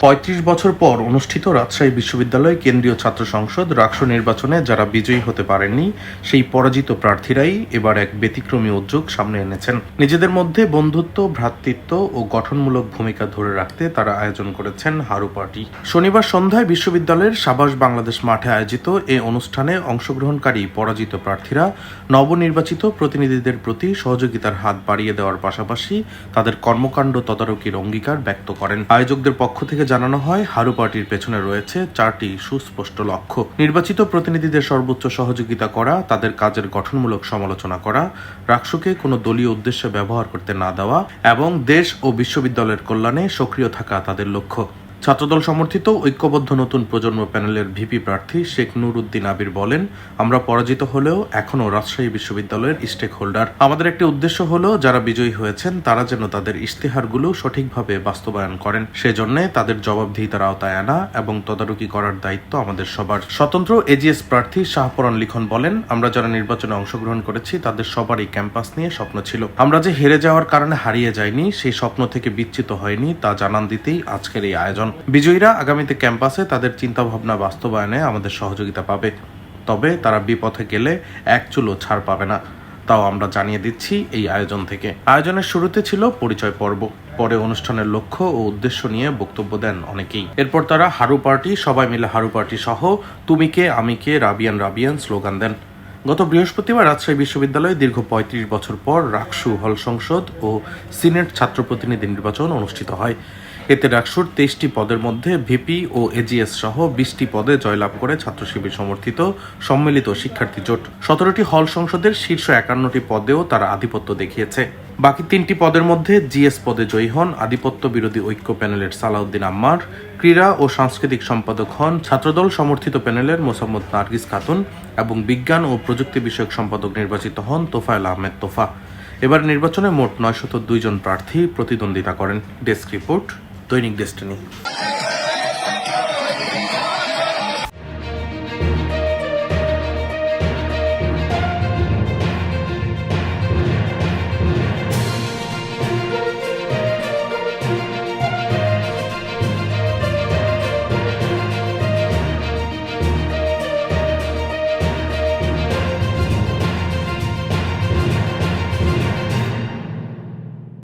৩৫ বছর পর অনুষ্ঠিত রাজশাহী বিশ্ববিদ্যালয় কেন্দ্রীয় ছাত্র সংসদ রাকসু নির্বাচনে যারা বিজয়ী হতে পারেননি সেই পরাজিত প্রার্থীরাই এবার এক ব্যতিক্রমী উদ্যোগ সামনে এনেছেন। নিজেদের মধ্যে বন্ধুত্ব, ভ্রাতৃত্ব ও গঠনমূলক ভূমিকা ধরে রাখতে তারা আয়োজন করেছেন হারু পার্টি। শনিবার সন্ধ্যায় বিশ্ববিদ্যালয়ের সাবাস বাংলাদেশ মাঠে আয়োজিত এ অনুষ্ঠানে অংশগ্রহণকারী পরাজিত প্রার্থীরা নবনির্বাচিত প্রতিনিধিদের প্রতি সহযোগিতার হাত বাড়িয়ে দেওয়ার পাশাপাশি তাদের কর্মকাণ্ড তদারকির অঙ্গীকার ব্যক্ত করেন। আয়োজকদের পক্ষ থেকে জানানো হয়, হারু পার্টির পেছনে রয়েছে 4টি সুস্পষ্ট লক্ষ্য: নির্বাচিত প্রতিনিধিদের সর্বোচ্চ সহযোগিতা করা, তাদের কাজের গঠনমূলক সমালোচনা করা, রাকসুকে কোনো দলীয় উদ্দেশ্যে ব্যবহার করতে না দেওয়া এবং দেশ ও বিশ্ববিদ্যালয়ের কল্যাণে সক্রিয় থাকা তাদের লক্ষ্য। ছাত্রদল সমর্থিত ঐক্যবদ্ধ নতুন প্রজন্ম প্যানেলের ভিপি প্রার্থী শেখ নুর উদ্দিন আবির বলেন, আমরা পরাজিত হলেও এখনও রাজশাহী বিশ্ববিদ্যালয়ের স্টেক হোল্ডার। আমাদের একটি উদ্দেশ্য হলো যারা বিজয়ী হয়েছেন তারা যেন তাদের ইশতেহারগুলো সঠিকভাবে বাস্তবায়ন করেন। সেজন্য তাদের জবাবদিহিতার আওতায় আনা এবং তদারকি করার দায়িত্ব আমাদের সবার। স্বতন্ত্র এজিএস প্রার্থী শাহপরান লিখন বলেন, আমরা যারা নির্বাচনে অংশগ্রহণ করেছি তাদের সবারই ক্যাম্পাস নিয়ে স্বপ্ন ছিল। আমরা যে হেরে যাওয়ার কারণে হারিয়ে যায়নি, সেই স্বপ্ন থেকে বিচ্যুত হয়নি তা জানান দিতেই আজকের এই আয়োজন। বিজয়ীরা আগামীতে ক্যাম্পাসে তাদের চিন্তাভাবনা বাস্তবায়নে আমাদের সহযোগিতা পাবে, তবে তারা বিপথে গেলে এক চুলও ছাড় পাবে না, তাও আমরা জানিয়ে দিচ্ছি এই আয়োজন থেকে। আয়োজনের শুরুতে ছিল পরিচয় পর্ব, পরে অনুষ্ঠানের লক্ষ্য ও উদ্দেশ্য নিয়ে বক্তব্য দেন অনেকেই। এরপর তারা হারু পার্টি, সবাই মিলে হারু পার্টি সহ তুমি কে আমি কে রাবিয়ান রাবিয়ান স্লোগান দেন। গত বৃহস্পতিবার রাজশাহী বিশ্ববিদ্যালয়ে দীর্ঘ ৩৫ বছর পর রাকসু হল সংসদ ও সিনেট ছাত্র প্রতিনিধি নির্বাচন অনুষ্ঠিত হয়। এতে রাকসুর 23টি পদের মধ্যে ভিপি ও এজিএস সহ 20টি পদে জয়লাভ করে ছাত্র শিবির সমর্থিত সম্মিলিত শিক্ষার্থী জোট। 17টি হল সংসদের শীর্ষ 51টি পদেও তারা আধিপত্য দেখিয়েছে। বাকি 3টি পদের মধ্যে জিএস পদে জয়ী হন আধিপত্য বিরোধী ঐক্য প্যানেলের সালাউদ্দিন আম্মার, ক্রীড়া ও সাংস্কৃতিক সম্পাদক হন ছাত্রদল সমর্থিত প্যানেলের মোসাম্মদ নার্গিস খাতুন এবং বিজ্ঞান ও প্রযুক্তি বিষয়ক সম্পাদক নির্বাচিত হন তোফায়েল আহমেদ তোফা। এবার নির্বাচনে মোট 902 জন প্রার্থী প্রতিদ্বন্দ্বিতা করেন। ডেস্ক রিপোর্ট, দৈনিক ডেস্টিনি।